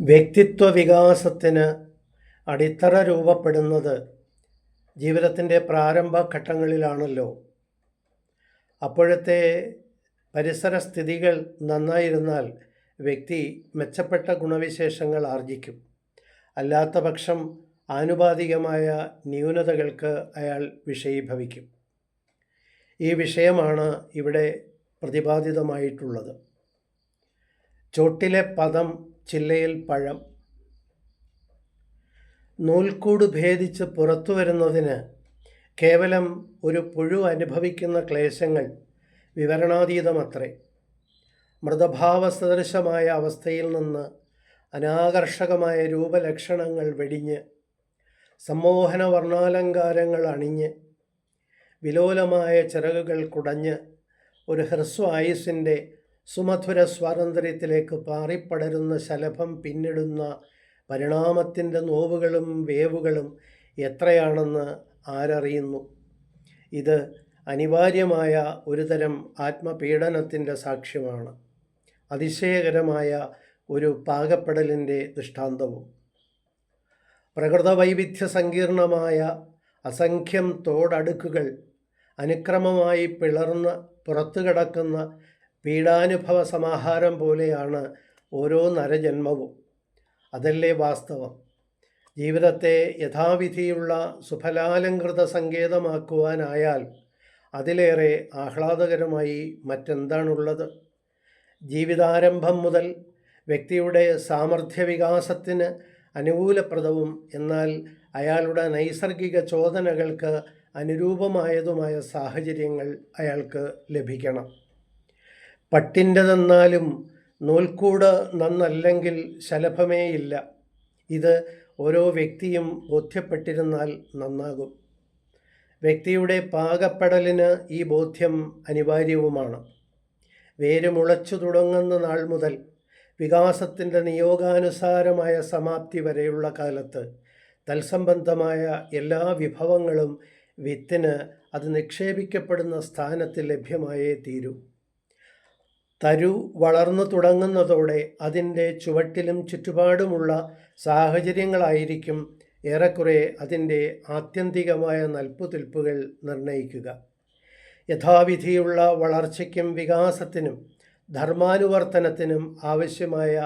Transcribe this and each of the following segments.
വ്യക്തിത്വ വികാസത്തിന് അടിത്തറ രൂപപ്പെടുന്നത് ജീവിതത്തിൻ്റെ പ്രാരംഭ ഘട്ടങ്ങളിലാണല്ലോ. അപ്പോഴത്തെ പരിസരസ്ഥിതികൾ നന്നായിരുന്നാൽ വ്യക്തി മെച്ചപ്പെട്ട ഗുണവിശേഷങ്ങൾ ആർജിക്കും. അല്ലാത്ത പക്ഷം ആനുപാതികമായ ന്യൂനതകൾക്ക് അയാൾ വിഷയീഭവിക്കും. ഈ വിഷയമാണ് ഇവിടെ പ്രതിപാദിതമായിട്ടുള്ളത്. ചോട്ടിലെ പദം, ചില്ലയിൽ പഴം. നൂൽക്കൂട് ഭേദിച്ച് പുറത്തു വരുന്നതിന് കേവലം ഒരു പുഴു അനുഭവിക്കുന്ന ക്ലേശങ്ങൾ വിവരണാതീതമത്രേ. മൃതഭാവസദൃശമായ അവസ്ഥയിൽ നിന്ന് അനാകർഷകമായ രൂപലക്ഷണങ്ങൾ വെടിഞ്ഞ് സമ്മോഹന വർണ്ണാലങ്കാരങ്ങൾ അണിഞ്ഞ് വിലോലമായ ചിറകുകൾ കുടഞ്ഞ് ഒരു ഹ്രസ്വായുസിൻ്റെ സുമധുര സ്വാതന്ത്ര്യത്തിലേക്ക് പാറിപ്പടരുന്ന ശലഭം പിന്നിടുന്ന പരിണാമത്തിൻ്റെ നോവുകളും വേവുകളും എത്രയാണെന്ന് ആരറിയുന്നു? ഇത് അനിവാര്യമായ ഒരുതരം ആത്മപീഡനത്തിൻ്റെ സാക്ഷ്യമാണ്, അതിശയകരമായ ഒരു പാകപ്പെടലിൻ്റെ ദൃഷ്ടാന്തവും. പ്രകൃതവൈവിധ്യ സങ്കീർണമായ അസംഖ്യം തോടടുക്കുകൾ അനുക്രമമായി പിളർന്ന് പുറത്തു കിടക്കുന്ന പീഡാനുഭവ സമാഹാരം പോലെയാണ് ഓരോ നരജന്മവും. അതല്ലേ വാസ്തവം? ജീവിതത്തെ യഥാവിധിയുള്ള സുഫലാലങ്കൃത സങ്കേതമാക്കുവാനായാൽ അതിലേറെ ആഹ്ലാദകരമായി മറ്റെന്താണുള്ളത്? ജീവിതാരംഭം മുതൽ വ്യക്തിയുടെ സാമർഥ്യ വികാസത്തിന് അനുകൂലപ്രദവും എന്നാൽ അയാളുടെ നൈസർഗിക ചോദനകൾക്ക് അനുരൂപമായതുമായ സാഹചര്യങ്ങൾ അയാൾക്ക് ലഭിക്കണം. പട്ടിൻ്റെതെന്നാലും നൂൽക്കൂട് നന്നല്ലെങ്കിൽ ശലഭമേയില്ല. ഇത് ഓരോ വ്യക്തിയും ബോധ്യപ്പെട്ടിരുന്നാൽ നന്നാകും. വ്യക്തിയുടെ പാകപ്പെടലിന് ഈ ബോധ്യം അനിവാര്യവുമാണ്. വേര് മുളച്ചു തുടങ്ങുന്ന നാൾ മുതൽ വികാസത്തിൻ്റെ നിയോഗാനുസാരമായ സമാപ്തി വരെയുള്ള കാലത്ത് തത്സംബന്ധമായ എല്ലാ വിഭവങ്ങളും വിത്തിന് അത് നിക്ഷേപിക്കപ്പെടുന്ന സ്ഥാനത്ത് ലഭ്യമായേ തീരൂ. തരു വളർന്നു തുടങ്ങുന്നതോടെ അതിൻ്റെ ചുവട്ടിലും ചുറ്റുപാടുമുള്ള സാഹചര്യങ്ങളായിരിക്കും ഏറെക്കുറെ അതിൻ്റെ ആത്യന്തികമായ നൽപ്പുതിൽപ്പുകൾ നിർണയിക്കുക. യഥാവിധിയുള്ള വളർച്ചയ്ക്കും വികാസത്തിനും ധർമാനുവർത്തനത്തിനും ആവശ്യമായ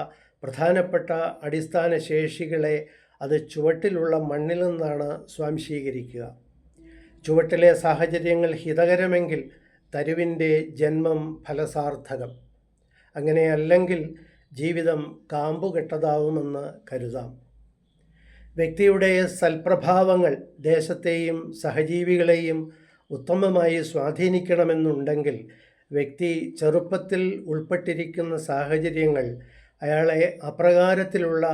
പ്രധാനപ്പെട്ട അടിസ്ഥാന ശേഷികളെ അത് ചുവട്ടിലുള്ള മണ്ണിൽ നിന്നാണ് സ്വാംശീകരിക്കുക. ചുവട്ടിലെ സാഹചര്യങ്ങൾ ഹിതകരമെങ്കിൽ തരുവിൻ്റെ ജന്മം ഫലസാർത്ഥകം. അങ്ങനെയല്ലെങ്കിൽ ജീവിതം കാമ്പുകെട്ടതാവുമെന്ന് കരുതാം. വ്യക്തിയുടെ സൽപ്രഭാവങ്ങൾ ദേശത്തെയും സഹജീവികളെയും ഉത്തമമായി സ്വാധീനിക്കണമെന്നുണ്ടെങ്കിൽ വ്യക്തി ചെറുപ്പത്തിൽ ഉൾപ്പെട്ടിരിക്കുന്ന സാഹചര്യങ്ങൾ അയാളെ അപ്രകാരത്തിലുള്ള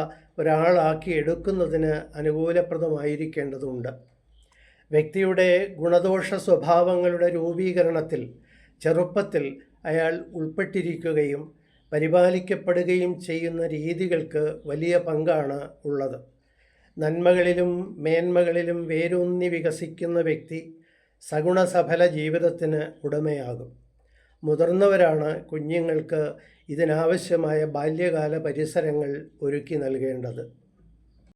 ഒരാളാക്കി എടുക്കുന്നതിന് അനുകൂലപ്രദമായിരിക്കേണ്ടതുണ്ട്. വ്യക്തിയുടെ ഗുണദോഷ സ്വഭാവങ്ങളുടെ രൂപീകരണത്തിൽ ചെറുപ്പത്തിൽ അയാൾ ഉൾപ്പെട്ടിരിക്കുകയും പരിപാലിക്കപ്പെടുകയും ചെയ്യുന്ന രീതികൾക്ക് വലിയ പങ്കാണ് ഉള്ളത്. നന്മകളിലും മേന്മകളിലും വേരൂന്നി വികസിക്കുന്ന വ്യക്തി സഗുണസഫല ജീവിതത്തിന് ഉടമയാകും. മുതിർന്നവരാണ് കുഞ്ഞുങ്ങൾക്ക് ഇതിനാവശ്യമായ ബാല്യകാല പരിസരങ്ങൾ ഒരുക്കി നൽകേണ്ടത്.